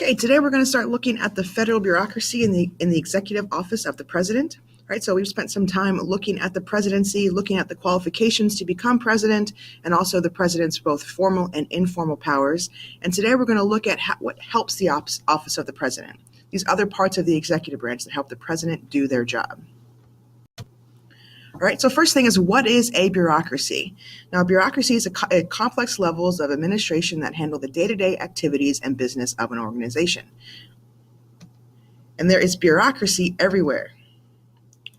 Okay, today we're going to start looking at the federal bureaucracy in the executive office of the president. Right, so we've spent some time looking at the presidency, looking at the qualifications to become president, and also the president's both formal and informal powers. And today we're going to look at what helps the office of the president, these other parts of the executive branch that help the president do their job. All right, so first thing is, what is a bureaucracy? Now, bureaucracy is a complex levels of administration that handle the day-to-day activities and business of an organization. And there is bureaucracy everywhere.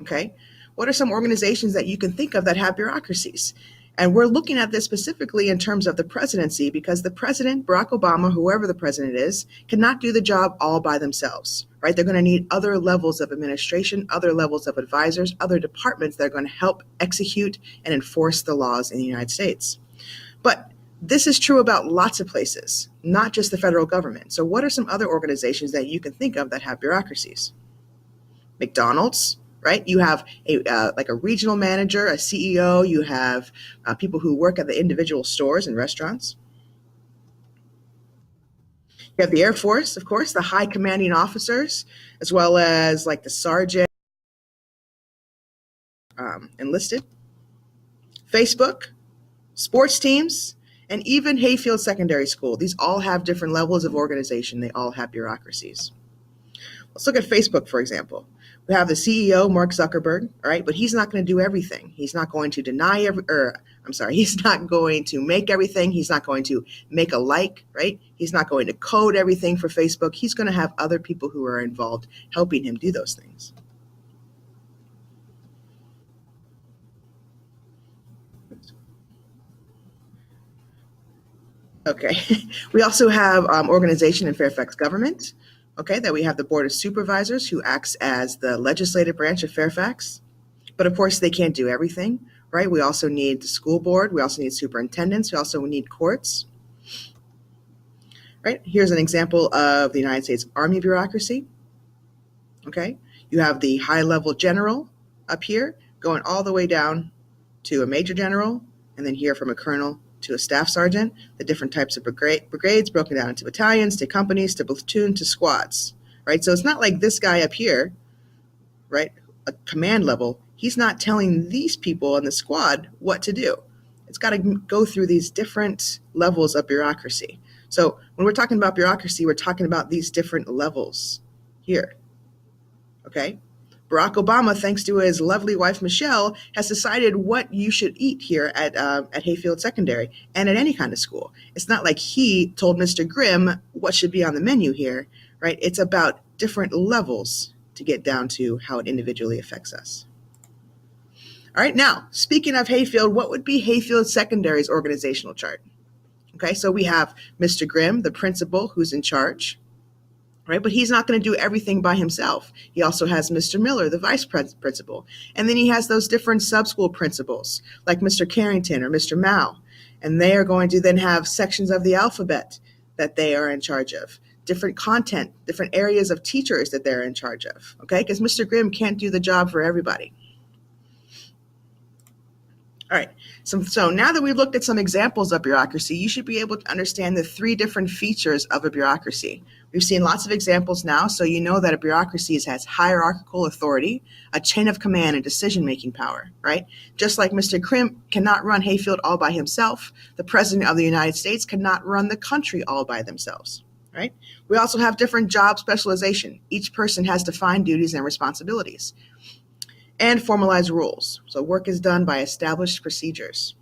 Okay, what are some organizations that you can think of that have bureaucracies? And we're looking at this specifically in terms of the presidency, because the president, Barack Obama, whoever the president is, cannot do the job all by themselves, right? They're going to need other levels of administration, other levels of advisors, other departments that are going to help execute and enforce the laws in the United States. But this is true about lots of places, not just the federal government. So what are some other organizations that you can think of that have bureaucracies? McDonald's. Right? You have like a regional manager, a CEO, you have people who work at the individual stores and restaurants. You have the Air Force, of course, the high commanding officers, as well as like the sergeant, enlisted. Facebook, sports teams, and even Hayfield Secondary School. These all have different levels of organization. They all have bureaucracies. Let's look at Facebook, for example. We have the CEO, Mark Zuckerberg, all right, but he's not going to do everything. He's not going to he's not going to make everything. He's not going to make a like, right? He's not going to code everything for Facebook. He's going to have other people who are involved helping him do those things. Okay, we also have organization in Fairfax government. Okay, that we have the Board of Supervisors, who acts as the legislative branch of Fairfax. But of course, they can't do everything, right? We also need the school board. We also need superintendents. We also need courts. Right, here's an example of the United States Army bureaucracy. Okay, you have the high-level general up here, going all the way down to a major general, and then here from a colonel to a staff sergeant, the different types of brigades broken down into battalions, to companies, to platoon, to squads, right? So it's not like this guy up here, right, a command level, he's not telling these people in the squad what to do. It's got to go through these different levels of bureaucracy. So when we're talking about bureaucracy, we're talking about these different levels here, okay? Barack Obama, thanks to his lovely wife, Michelle, has decided what you should eat here at Hayfield Secondary and at any kind of school. It's not like he told Mr. Grimm what should be on the menu here, right? It's about different levels to get down to how it individually affects us. All right, now, speaking of Hayfield, what would be Hayfield Secondary's organizational chart? Okay, so we have Mr. Grimm, the principal, who's in charge. Right, but he's not going to do everything by himself. He also has Mr. Miller, the vice principal. And then he has those different sub-school principals, like Mr. Carrington or Mr. Mao. And they are going to then have sections of the alphabet that they are in charge of, different content, different areas of teachers that they're in charge of, okay? Because Mr. Grimm can't do the job for everybody. All right, so now that we've looked at some examples of bureaucracy, you should be able to understand the three different features of a bureaucracy. We've seen lots of examples now, so you know that a bureaucracy has hierarchical authority, a chain of command, and decision-making power, right? Just like Mr. Grimm cannot run Hayfield all by himself, the President of the United States cannot run the country all by themselves, right? We also have different job specialization. Each person has defined duties and responsibilities. And formalized rules. So work is done by established procedures.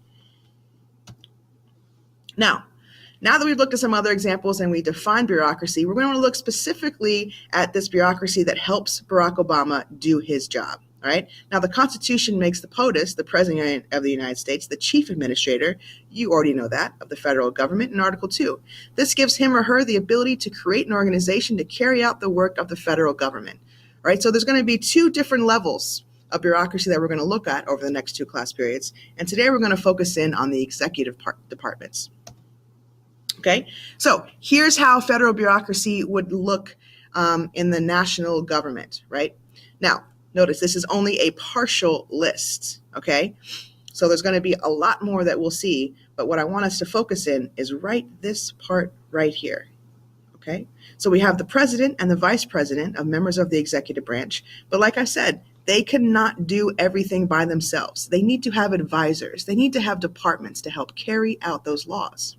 Now that we've looked at some other examples and we define bureaucracy, we're going to look specifically at this bureaucracy that helps Barack Obama do his job. All right. Now, the Constitution makes the POTUS, the President of the United States, the chief administrator, you already know that, of the federal government in Article 2. This gives him or her the ability to create an organization to carry out the work of the federal government. All right. So there's going to be two different levels of bureaucracy that we're going to look at over the next two class periods. And today we're going to focus in on the executive departments. Okay, so here's how federal bureaucracy would look in the national government, right? Now, notice this is only a partial list, okay? So there's going to be a lot more that we'll see, but what I want us to focus in is right this part right here, Okay, so we have the president and the vice president of members of the executive branch, but like I said, they cannot do everything by themselves. They need to have advisors. They need to have departments to help carry out those laws.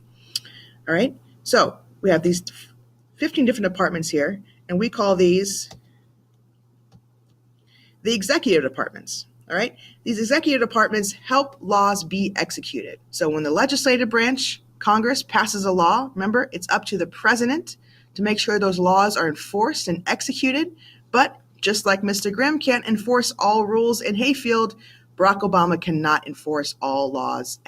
All right, so we have these 15 different departments here, and we call these the executive departments. All right, these executive departments help laws be executed. So when the legislative branch, Congress, passes a law, remember, it's up to the president to make sure those laws are enforced and executed. But just like Mr. Grimm can't enforce all rules in Hayfield, Barack Obama cannot enforce all laws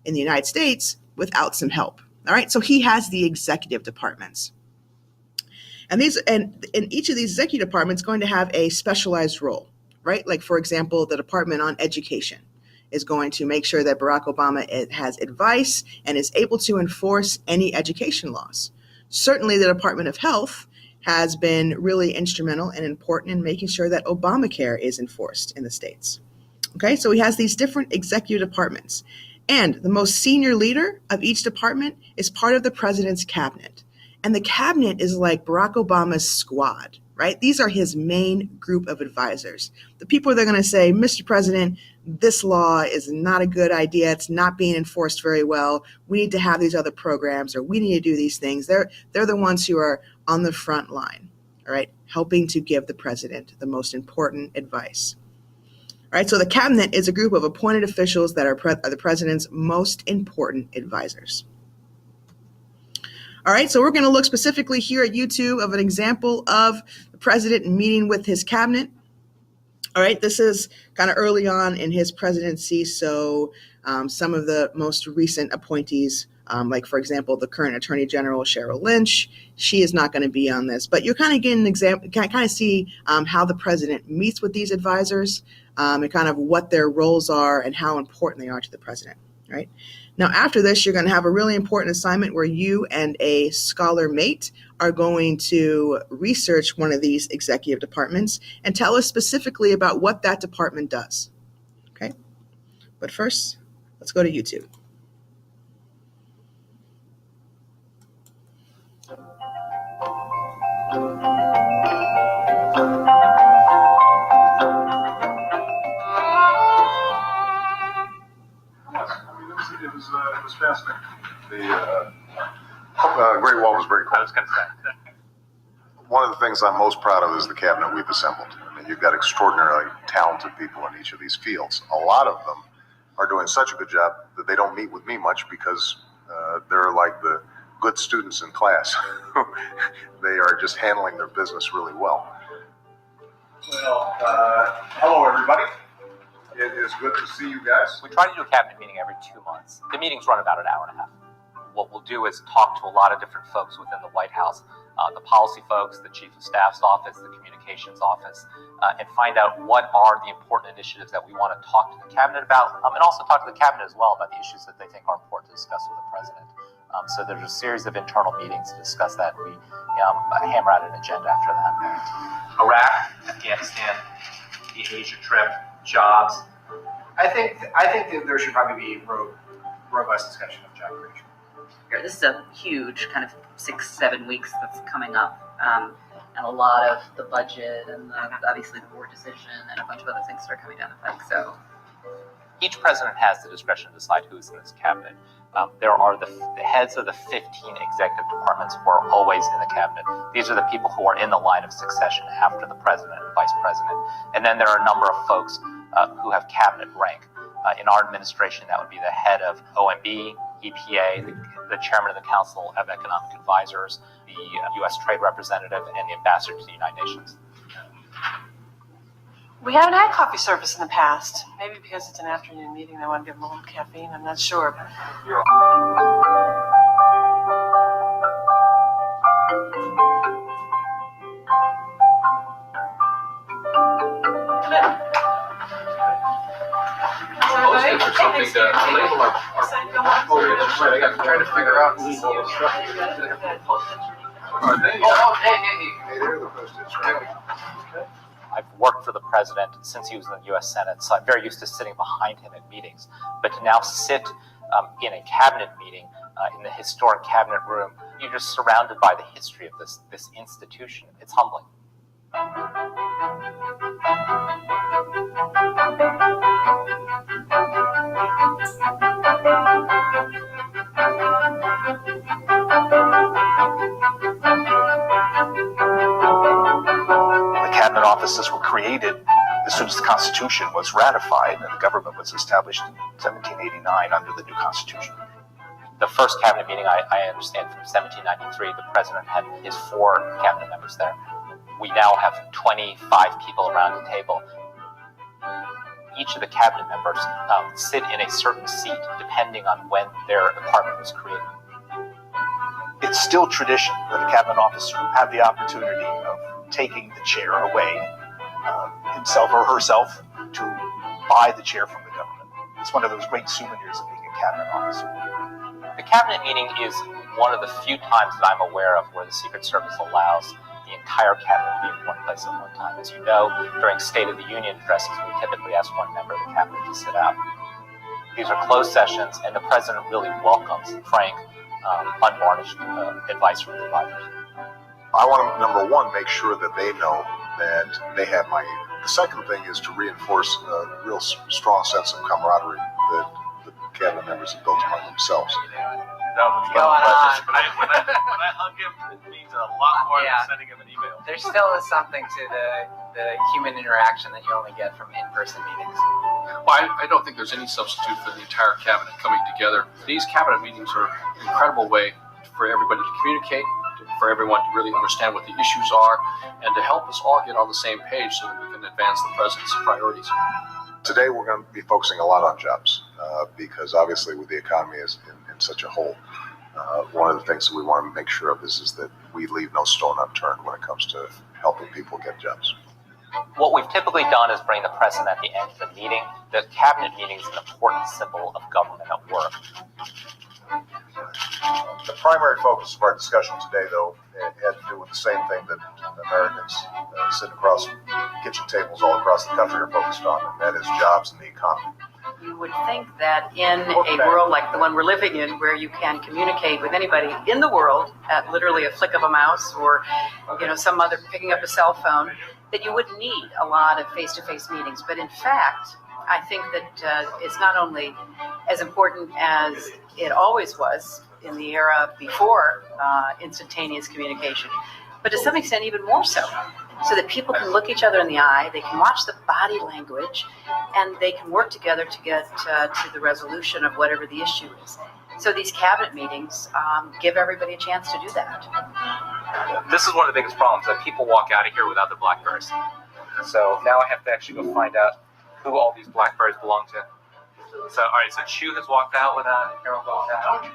in the United States without some help. All right, so he has the executive departments. And in each of these executive departments going to have a specialized role, right? Like, for example, the Department on Education is going to make sure that Barack Obama has advice and is able to enforce any education laws. Certainly, the Department of Health has been really instrumental and important in making sure that Obamacare is enforced in the states. Okay, so he has these different executive departments. And the most senior leader of each department is part of the president's cabinet. And the cabinet is like Barack Obama's squad, right? These are his main group of advisors. The people that are going to say, Mr. President, this law is not a good idea. It's not being enforced very well. We need to have these other programs, or we need to do these things. They're the ones who are on the front line, all right, helping to give the president the most important advice. All right, so the cabinet is a group of appointed officials that are the president's most important advisors. All right, so we're going to look specifically here at YouTube of an example of the president meeting with his cabinet. All right, this is kind of early on in his presidency, so some of the most recent appointees, like, for example, the current Attorney General, Cheryl Lynch, she is not going to be on this. But you're kind of getting an example, kind of see how the president meets with these advisors and kind of what their roles are and how important they are to the president, right? Now, after this, you're going to have a really important assignment where you and a scholar mate are going to research one of these executive departments and tell us specifically about what that department does. Okay? But first, let's go to YouTube. It was fascinating. The Great Wall was very cool. I was going to say. One of the things I'm most proud of is the cabinet we've assembled. I mean, you've got extraordinarily talented people in each of these fields. A lot of them are doing such a good job that they don't meet with me much because they're like the good students in class. They are just handling their business really well. Well, hello everybody. It is good to see you guys. We try to do a cabinet meeting every 2 months. The meetings run about an hour and a half. What we'll do is talk to a lot of different folks within the White House, the policy folks, the Chief of Staff's office, the Communications office, and find out what are the important initiatives that we want to talk to the cabinet about, and also talk to the cabinet as well about the issues that they think are important to discuss with the president. So there's a series of internal meetings to discuss that. We hammer out an agenda after that. Iraq, Afghanistan, the Asia trip, jobs. I think that there should probably be robust discussion of job creation. This is a huge kind of 6-7 weeks that's coming up, and a lot of the budget and obviously the board decision and a bunch of other things that are coming down the pike. So each president has the discretion to decide who's in his cabinet. There are the heads of the 15 executive departments who are always in the cabinet. These are the people who are in the line of succession after the president and vice president. And then there are a number of folks who have cabinet rank. In our administration, that would be the head of OMB, EPA, the chairman of the Council of Economic Advisors, the U.S. Trade Representative, and the ambassador to the United Nations. We haven't had coffee service in the past. Maybe because it's an afternoon meeting, they want to give them a little caffeine. I'm not sure. For something to label our I got trying to figure out who's all the stuff. Hey, they're the post-its, right? I've worked for the president since he was in the U.S. Senate, so I'm very used to sitting behind him at meetings. But to now sit in a cabinet meeting, in the historic cabinet room, you're just surrounded by the history of this institution. It's humbling. The cabinet offices were created as soon as the Constitution was ratified and the government was established in 1789 under the new Constitution. The first cabinet meeting, I understand, from 1793, the president had his 4 cabinet members there. We now have 25 people around the table. Each of the cabinet members sit in a certain seat depending on when their department was created. It's still tradition that a cabinet officer have the opportunity of taking the chair away, himself or herself, to buy the chair from the government. It's one of those great souvenirs of being a cabinet officer. The cabinet meeting is one of the few times that I'm aware of where the Secret Service allows the entire cabinet to be in one place at one time. As you know, during State of the Union addresses, we typically ask one member of the cabinet to sit out. These are closed sessions, and the president really welcomes frank, unvarnished advice from the advisors. I want to, number one, make sure that they know that they have my ear. The second thing is to reinforce a real strong sense of camaraderie that the cabinet members have built among themselves. That was Going on. when I hug him, it means a lot more Yeah. than sending him an email. There still is something to the human interaction that you only get from in-person meetings. Well, I don't think there's any substitute for the entire cabinet coming together. These cabinet meetings are an incredible way for everybody to communicate, for everyone to really understand what the issues are, and to help us all get on the same page so that we can advance the president's priorities. Today, we're going to be focusing a lot on jobs because obviously with the economy is in such a hole, one of the things that we want to make sure of is that we leave no stone unturned when it comes to helping people get jobs. What we've typically done is bring the president at the end of the meeting. The cabinet meeting is an important symbol of government at work. The primary focus of our discussion today, though, had to do with the same thing that Americans sitting across kitchen tables all across the country are focused on, and that is jobs and the economy. You would think that in a world like the one we're living in, where you can communicate with anybody in the world at literally a flick of a mouse or, some other picking up a cell phone, that you wouldn't need a lot of face-to-face meetings. But in fact, I think that it's not only as important as it always was in the era before instantaneous communication, but to some extent even more so that people can look each other in the eye, they can watch the body language, and they can work together to get to the resolution of whatever the issue is. So these cabinet meetings give everybody a chance to do that. This is one of the biggest problems, that people walk out of here without their BlackBerries. So now I have to actually go find out who all these BlackBerries belong to. So, all right, so Chu has walked out without, Carol walked out.